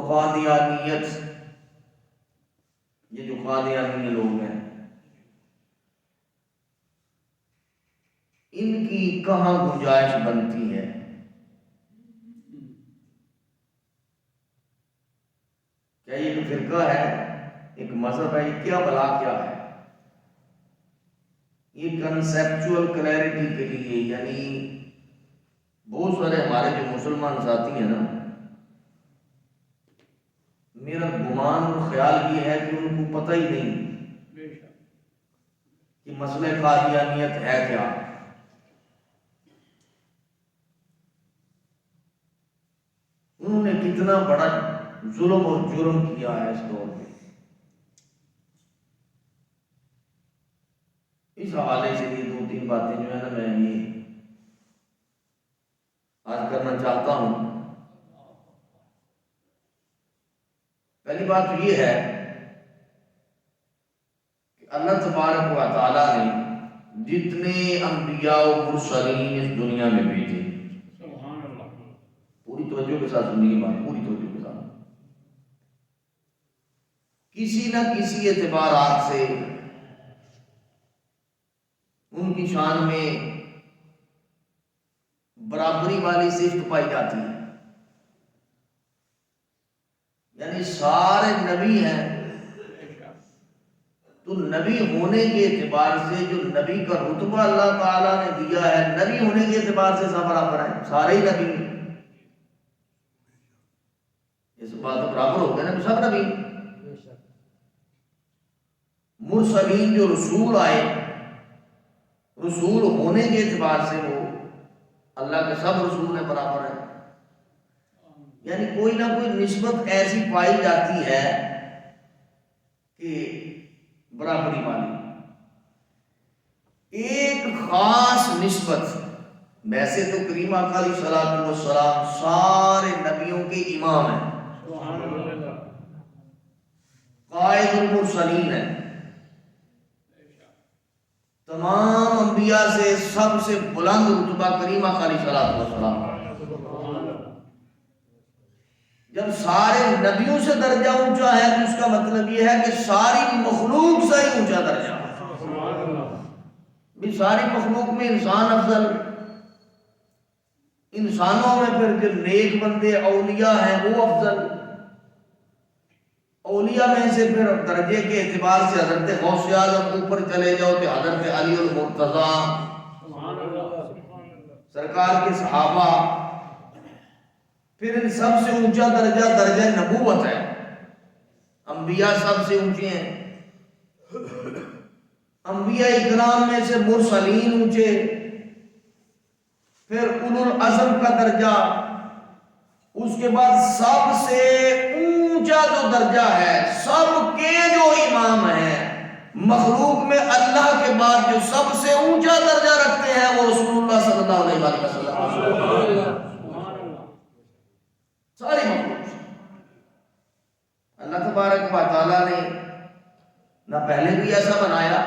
قادیانیت، یہ جو قادیانی لوگ ہیں، ان کی کہاں گنجائش بنتی ہے؟ کیا یہ ایک فرقہ ہے، ایک مذہب ہے؟ یہ کیا بلا کیا ہے؟ یہ کنسیپچول کلیئرٹی کے لیے، یعنی بہت سارے ہمارے جو مسلمان ساتھی ہیں نا، میرا گمان اور خیال یہ ہے کہ ان کو پتہ ہی نہیں کہ مسئلہ قادیانیت ہے کیا۔ انہوں نے کتنا بڑا ظلم اور جرم کیا ہے اس دور میں۔ اس حوالے سے یہ دو تین باتیں جو ہے نا میں یہ آج کرنا چاہتا ہوں۔ پہلی بات تو یہ ہے کہ اللہ تبارک و تعالیٰ نے جتنے انبیاء و مرسلین اس دنیا میں بھیجے، پوری توجہ کے ساتھ سنیے بات، پوری توجہ کے ساتھ، کسی نہ کسی اعتبارات سے ان کی شان میں برابری والی صفت پائی جاتی ہے، یعنی سارے نبی ہیں تو نبی ہونے کے اعتبار سے جو نبی کا رتبہ اللہ تعالیٰ نے دیا ہے، نبی ہونے کے اعتبار سے سب برابر ہیں، سارے ہی نبی ہیں۔ اس بات برابر ہو گئے نا، سب نبی۔ مرسلین جو رسول آئے، رسول ہونے کے اعتبار سے وہ اللہ کے سب رسول میں برابر ہیں، یعنی کوئی نہ کوئی نسبت ایسی پائی جاتی ہے کہ برابری والی، ایک خاص نسبت۔ ویسے تو کریم آقا علیہ الصلوۃ والسلام سارے نبیوں کے امام ہیں، قائد المرسلین ہیں، تمام انبیاء سے سب سے بلند رتبہ کریم آقا علیہ الصلوۃ والسلام۔ جب سارے نبیوں سے درجہ اونچا ہے تو اس کا مطلب یہ ہے کہ ساری مخلوق سے ہی اونچا درجہ ہے۔ بھی ساری مخلوق میں انسان افضل، انسانوں میں پھر جو نیک بندے اولیاء ہیں وہ افضل، اولیاء میں سے پھر درجے کے اعتبار سے حضرت غوث اعظم اوپر چلے جاؤ تو حضرت علی المرتضیٰ، سرکار کے صحابہ، پھر ان سب سے اونچا درجہ درجہ نبوت ہے، انبیاء سب سے اونچے ہیں، انبیاء اکرام میں سے مرسلین اونچے، پھر اولو العزم کا درجہ، اس کے بعد سب سے اونچا جو درجہ ہے، سب کے جو امام ہیں مخلوق میں اللہ کے بعد جو سب سے اونچا درجہ رکھتے ہیں وہ رسول اللہ صلی اللہ علیہ وسلم، ساری مخلوق سے۔ اللہ تبارک و تعالیٰ نے نہ پہلے بھی ایسا بنایا،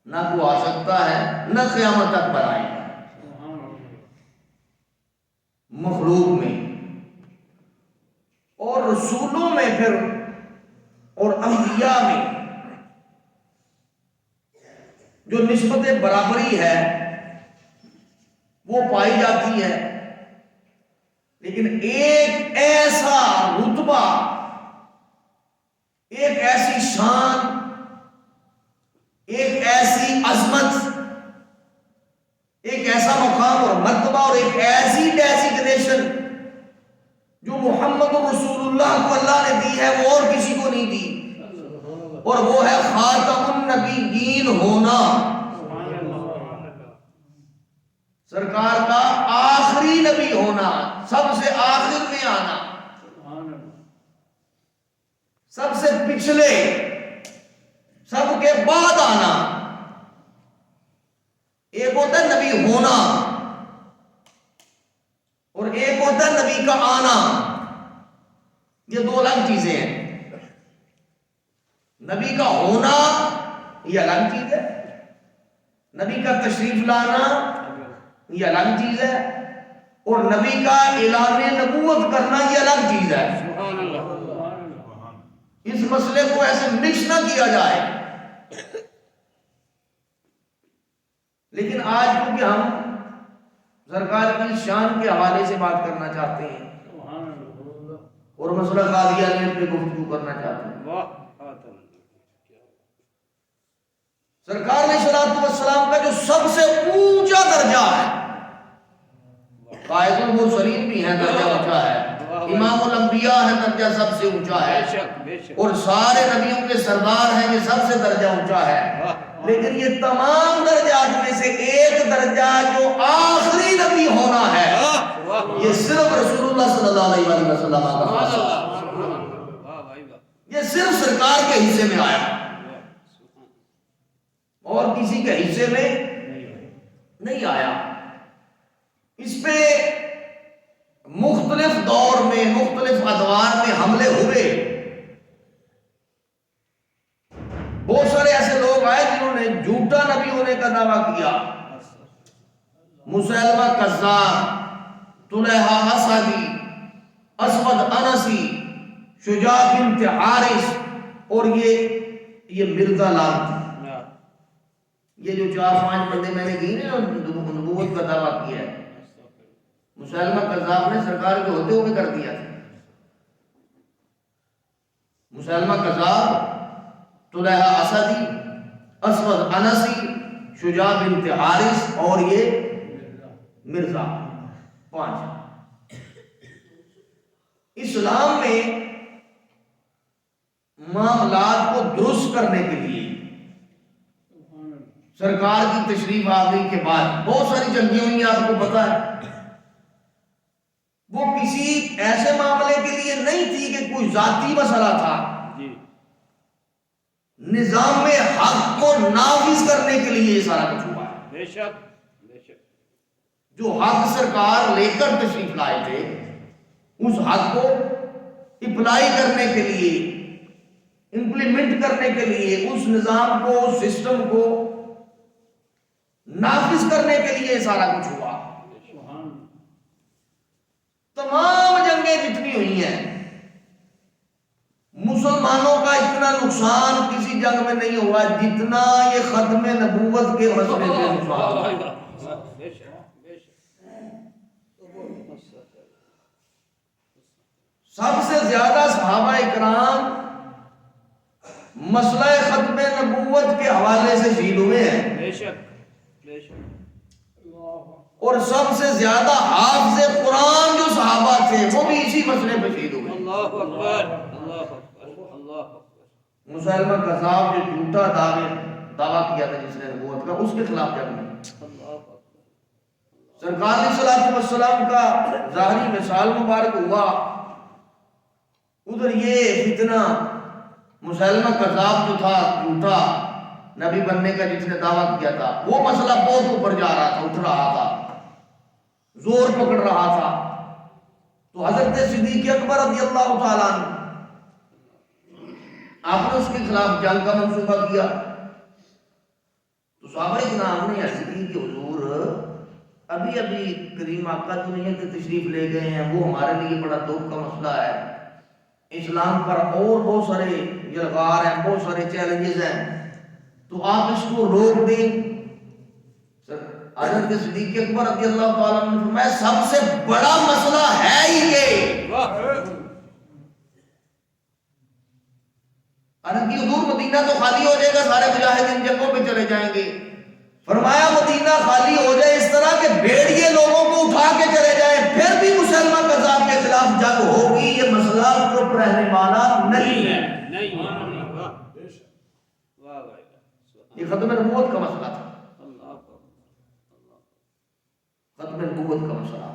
نہ کو آ سکتا ہے، نہ قیامت تک بنائے گا مخلوق میں اور رسولوں میں پھر اور انبیاء میں جو نسبت برابری ہے وہ پائی جاتی ہے، لیکن ایک ایسا رتبہ، ایک ایسی شان، ایک ایسی عظمت، ایک ایسا مقام اور مرتبہ اور ایک ایسی ڈیزگنیشن جو محمد رسول اللہ کو اللہ نے دی ہے وہ اور کسی کو نہیں دی، اور وہ ہے خاتم النبیین ہونا، سرکار کا آخری نبی ہونا، سب سے آخر میں آنا، سب سے پچھلے، سب کے بعد آنا۔ ایک ہوتا ہے نبی ہونا اور ایک ہوتا ہے نبی کا آنا، یہ دو الگ چیزیں ہیں۔ نبی کا ہونا یہ الگ چیز ہے، نبی کا تشریف لانا یہ الگ چیز ہے، اور نبی کا اعلان نبوت کرنا یہ الگ چیز ہے۔ مسئلے کو ایسے مکس نہ کیا جائے. لیکن آج کیونکہ ہم سرکار کی شان کے حوالے سے بات کرنا چاہتے ہیں اور مسئلہ قادیانیت پہ گفتگو کرنا چاہتے ہیں. سرکار علیہ الصلوۃ والسلام کا جو سب سے اونچا درجہ ہے، قائد المرسلین بھی ہیں، درجہ اونچا ہے، امام الانبیاء ہے، درجہ سب سے اونچا ہے، اور سارے نبیوں کے سردار ہیں، یہ سب سے درجہ اونچا ہے. لیکن یہ تمام درجات میں سے ایک درجہ جو آخری نبی ہونا ہے، یہ صرف رسول اللہ صلی اللہ علیہ وسلم کا، یہ صرف سرکار کے حصے میں آیا اور کسی کے حصے میں نہیں آیا. اس پہ مختلف دور میں مختلف ادوار میں حملے ہوئے. بہت سارے ایسے لوگ آئے جنہوں نے جھوٹا نبی ہونے کا دعویٰ کیا. مسیلمہ کذاب، طلحہ اسدی، اسود انسی، شجاع بنت حارث، اور یہ مرزا لعنتی، یہ جو 4-5 بندے میں نے گئی نا نبوت کا دعویٰ کیا ہے. مسیلمہ کذاب نے سرکار کے ہوتے ہوئے کر دیا تھا. مسیلمہ کذاب، طلحہ اسدی، اسود انسی، شجاع بنت حارث اور یہ مرزا، 5. اسلام میں معاملات کو درست کرنے کے لیے سرکار کی تشریف آوری کے بعد بہت ساری جنگیں ہوئی، آپ کو پتا ہے. وہ کسی ایسے معاملے کے لیے نہیں تھی کہ کوئی ذاتی مسئلہ تھا، نظام میں حق کو نافذ کرنے کے لیے یہ سارا کچھ ہوا ہے. بے شک جو حق سرکار لے کر تشریف لائے تھے، اس حق کو اپلائی کرنے کے لیے، امپلیمنٹ کرنے کے لیے، اس نظام کو، اس سسٹم کو نافذ کرنے کے لیے یہ سارا کچھ ہوا. تمام جنگیں جتنی ہوئی ہیں، مسلمانوں کا اتنا نقصان کسی جنگ میں نہیں ہوا جتنا یہ ختم نبوت کے مسئلے پہ نقصان ہوا. سب سے زیادہ صحابہ اکرام مسئلہ ختم نبوت کے حوالے سے شہید ہوئے ہیں، اور سب سے زیادہ حافظ قرآن جو صحابہ تھے وہ بھی اسی مسئلے پہ شہید ہوئے. اللہ اکبر، اللہ اکبر، اللہ اکبر. مسیلمہ کذاب جو جھوٹا دعویٰ کیا تھا جس نے نبوت کا، اس کے خلاف جنگ میں سرکار علیہ الصلوۃ والسلام کا ظاہری مثال مبارک ہوا. ادھر یہ فتنہ مسیلمہ کذاب جو تھا جھوٹا نبی بننے کا جس نے دعویٰ کیا تھا، وہ مسئلہ بہت اوپر جا رہا تھا، اٹھ رہا تھا، زور پکڑ رہا تھا. تو حضرت صدیق اکبر رضی اللہ تعالیٰ عنہ آپ نے اس کے خلاف جنگ کا منصوبہ کیا. تو صحابہ کرام نے عرض کی کہ حضور ابھی ابھی کریم آقا دنیا سے تشریف لے گئے ہیں، وہ ہمارے لیے بڑا دکھ کا مسئلہ ہے. اسلام پر اور بہت سارے یلغار ہیں، بہت سارے چیلنجز ہیں، تو آپ اس کو روک دیں. حضرت صدیق اکبر رضی اللہ تعالیٰ عنہ نے فرمایا سب سے بڑا مسئلہ ہے ہی یہ. حضرت حضور مدینہ تو خالی ہو جائے گا، سارے مجاہدین جنگوں پہ چلے جائیں گے. فرمایا مدینہ خالی ہو جائے اس طرح کہ بھیڑیے لوگوں کو اٹھا کے چلے جائیں، پھر بھی مسلمہ کذاب کے خلاف جنگ ہوگی. یہ مسئلہ چپ رہنے والا نہیں ہے. یہ ختم نبوت کا مسئلہ تھا، ختم نبوت کا مسئلہ.